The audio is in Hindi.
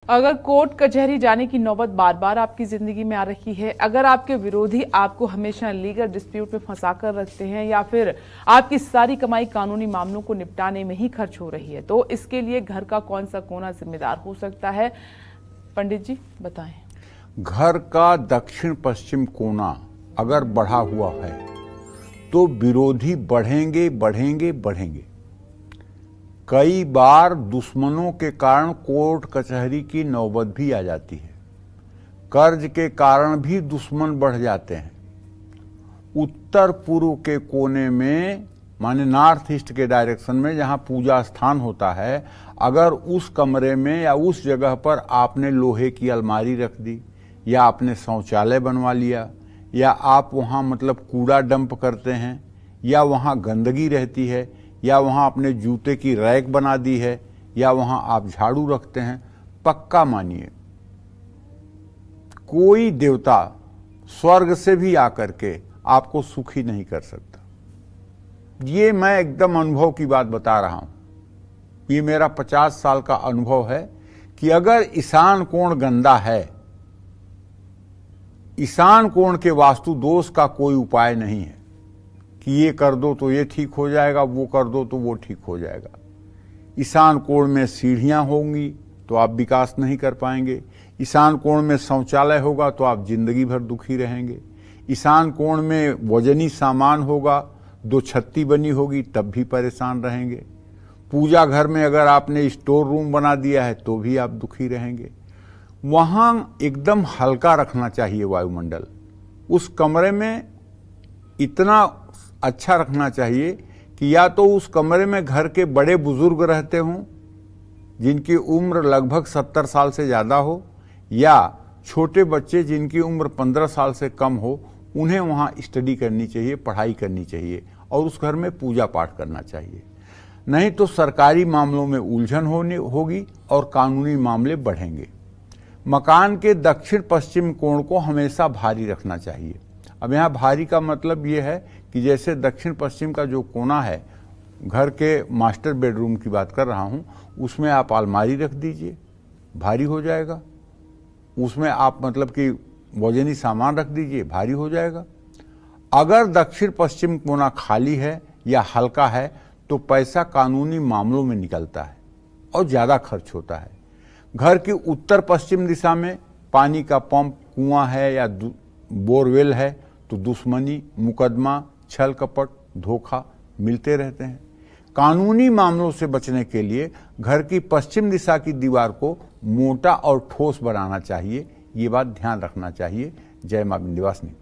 अगर कोर्ट कचहरी जाने की नौबत बार बार आपकी जिंदगी में आ रही है, अगर आपके विरोधी आपको हमेशा लीगल डिस्प्यूट में फंसा कर रखते हैं या फिर आपकी सारी कमाई कानूनी मामलों को निपटाने में ही खर्च हो रही है, तो इसके लिए घर का कौन सा कोना जिम्मेदार हो सकता है? पंडित जी बताएं। घर का दक्षिण पश्चिम कोना अगर बढ़ा हुआ है तो विरोधी बढ़ेंगे बढ़ेंगे बढ़ेंगे। कई बार दुश्मनों के कारण कोर्ट कचहरी की नौबत भी आ जाती है। कर्ज के कारण भी दुश्मन बढ़ जाते हैं। उत्तर पूर्व के कोने में माने नॉर्थ ईस्ट के डायरेक्शन में जहां पूजा स्थान होता है, अगर उस कमरे में या उस जगह पर आपने लोहे की अलमारी रख दी या आपने शौचालय बनवा लिया या आप वहां मतलब कूड़ा डंप करते हैं या वहां गंदगी रहती है या वहां अपने जूते की रैक बना दी है या वहां आप झाड़ू रखते हैं, पक्का मानिए कोई देवता स्वर्ग से भी आकर के आपको सुखी नहीं कर सकता। ये मैं एकदम अनुभव की बात बता रहा हूं। ये मेरा 50 साल का अनुभव है कि अगर ईशान कोण गंदा है, ईशान कोण के वास्तु दोष का कोई उपाय नहीं है कि ये कर दो तो ये ठीक हो जाएगा, वो कर दो तो वो ठीक हो जाएगा। ईशान कोण में सीढ़ियां होंगी तो आप विकास नहीं कर पाएंगे। ईशान कोण में शौचालय होगा तो आप जिंदगी भर दुखी रहेंगे। ईशान कोण में वजनी सामान होगा, 2 छत्ती बनी होगी तब भी परेशान रहेंगे। पूजा घर में अगर आपने स्टोर रूम बना दिया है तो भी आप दुखी रहेंगे। वहां एकदम हल्का रखना चाहिए वायुमंडल। उस कमरे में इतना अच्छा रखना चाहिए कि या तो उस कमरे में घर के बड़े बुजुर्ग रहते हों जिनकी उम्र लगभग 70 साल से ज़्यादा हो, या छोटे बच्चे जिनकी उम्र 15 साल से कम हो, उन्हें वहाँ स्टडी करनी चाहिए, पढ़ाई करनी चाहिए और उस घर में पूजा पाठ करना चाहिए। नहीं तो सरकारी मामलों में उलझन होगी और कानूनी मामले बढ़ेंगे। मकान के दक्षिण पश्चिम कोण को हमेशा भारी रखना चाहिए। अब यहाँ भारी का मतलब ये है कि जैसे दक्षिण पश्चिम का जो कोना है, घर के मास्टर बेडरूम की बात कर रहा हूँ, उसमें आप अलमारी रख दीजिए, भारी हो जाएगा। उसमें आप मतलब कि वजनी सामान रख दीजिए, भारी हो जाएगा। अगर दक्षिण पश्चिम कोना खाली है या हल्का है तो पैसा कानूनी मामलों में निकलता है और ज़्यादा खर्च होता है। घर की उत्तर पश्चिम दिशा में पानी का पंप, कुआं है या बोरवेल है तो दुश्मनी, मुकदमा, छल कपट, धोखा मिलते रहते हैं। कानूनी मामलों से बचने के लिए घर की पश्चिम दिशा की दीवार को मोटा और ठोस बनाना चाहिए। ये बात ध्यान रखना चाहिए। जय मां विंध्यवासिनी।